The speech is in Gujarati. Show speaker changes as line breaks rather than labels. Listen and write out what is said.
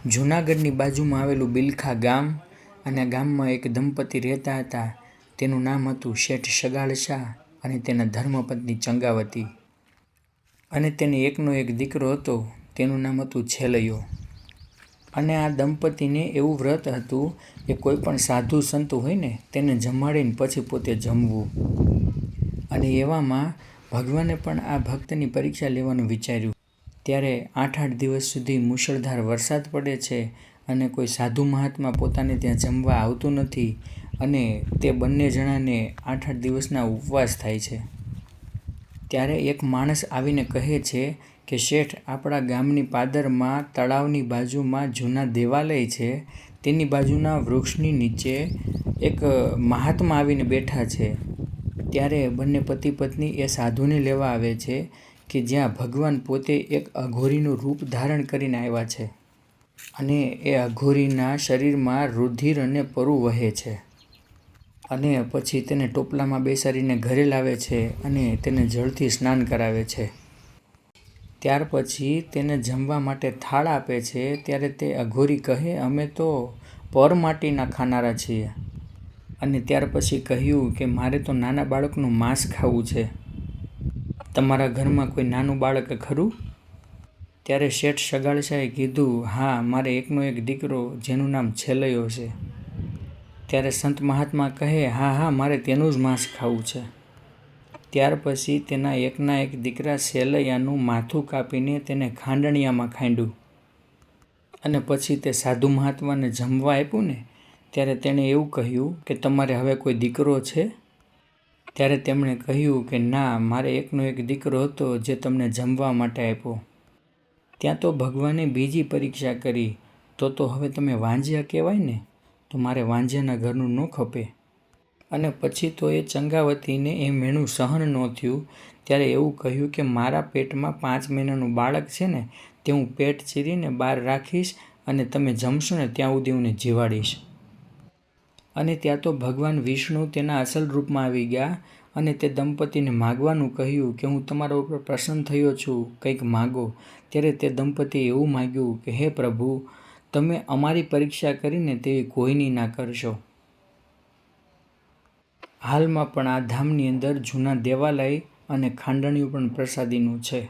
જૂનાગઢની બાજુમાં આવેલું બિલખા ગામ અને ગામમાં એક દંપતી રહેતા હતા. તેનું નામ હતું શેઠ સગાળ શાહ અને તેના ધર્મપત્ની ચંગાવતી. અને તેને એકનો એક દીકરો હતો, તેનું નામ હતું છેલૈયો. અને આ દંપતીને એવું વ્રત હતું કે કોઈ પણ સાધુ સંત હોય ને તેને જમાડીને પછી પોતે જમવું. અને એવામાં ભગવાને પણ આ ભક્તની પરીક્ષા લેવાનું વિચાર્યું. ત્યારે 8 દિવસ સુધી મુશળધાર વરસાદ પડે છે અને કોઈ સાધુ મહાત્મા પોતાને ત્યાં જમવા આવતું નથી અને તે બંને જણાને 8 દિવસના ઉપવાસ થાય છે. ત્યારે એક માણસ આવીને કહે છે કે શેઠ, આપણા ગામની પાદરમાં તળાવની બાજુમાં જૂના દેવાલય છે, તેની બાજુના વૃક્ષની નીચે એક મહાત્મા આવીને બેઠા છે. ત્યારે બંને પતિ પત્ની એ સાધુને લેવા આવે છે કે જ્યાં ભગવાન પોતે એક અઘોરીનું રૂપ ધારણ કરીને આવ્યા છે અને એ અઘોરીના શરીરમાં રુધિર અને પરુ વહે છે. અને પછી તેને ટોપલામાં બેસાડીને ઘરે લાવે છે અને તેને જળથી સ્નાન કરાવે છે. ત્યાર પછી તેને જમવા માટે થાળ આપે છે. ત્યારે તે અઘોરી કહે, અમે તો પરમાટીના ખાનારા છીએ. અને ત્યાર પછી કહ્યું કે મારે તો નાના બાળકનું માંસ ખાવું છે. તમારા ઘરમાં કોઈ નાનું બાળક ખરું? ત્યારે શેઠ સગાળ શાહે કીધું, હા, મારે એકનો એક દીકરો જેનું નામ છેલૈયો છે. ત્યારે સંત મહાત્મા કહે, હા, મારે તેનું જ માંસ ખાવું છે. ત્યાર પછી તેના એકના એક દીકરા છેલૈયાનું માથું કાપીને તેને ખાંડણીયામાં ખાંડ્યું. અને પછી તે સાધુ મહાત્માને જમવા આપ્યું ને ત્યારે તેણે એવું કહ્યું કે તમારે હવે કોઈ દીકરો છે? ત્યારે તેમણે કહ્યું કે ના, મારે એકનો એક દીકરો હતો જે તમને જમવા માટે આપ્યો. ત્યાં તો ભગવાને બીજી પરીક્ષા કરી, તો હવે તમે વાંજ્યા કહેવાય ને, તો મારે વાંજ્યાના ઘરનું ન ખપે. અને પછી તો એ ચંગાવતીને એ મેણું સહન ન થયું. ત્યારે એવું કહ્યું કે મારા પેટમાં 5 મહિનાનું બાળક છે ને તે હું પેટ ચીરીને બહાર રાખીશ અને તમે જમશો ને ત્યાં સુધી હું જીવાડીશ. અને ત્યાં તો ભગવાન વિષ્ણુ તેના અસલ રૂપમાં આવી ગયા અને તે દંપતીને માગવાનું કહ્યું કે હું તમારા ઉપર પ્રસન્ન થયો છું, કંઈક માગો. ત્યારે તે દંપતીએ એવું માગ્યું કે હે પ્રભુ, તમે અમારી પરીક્ષા કરીને તેવી કોઈની ના કરશો. હાલમાં પણ આ ધામની અંદર જૂના દેવાલય અને ખાંડણીયું પણ પ્રસાદીનું છે.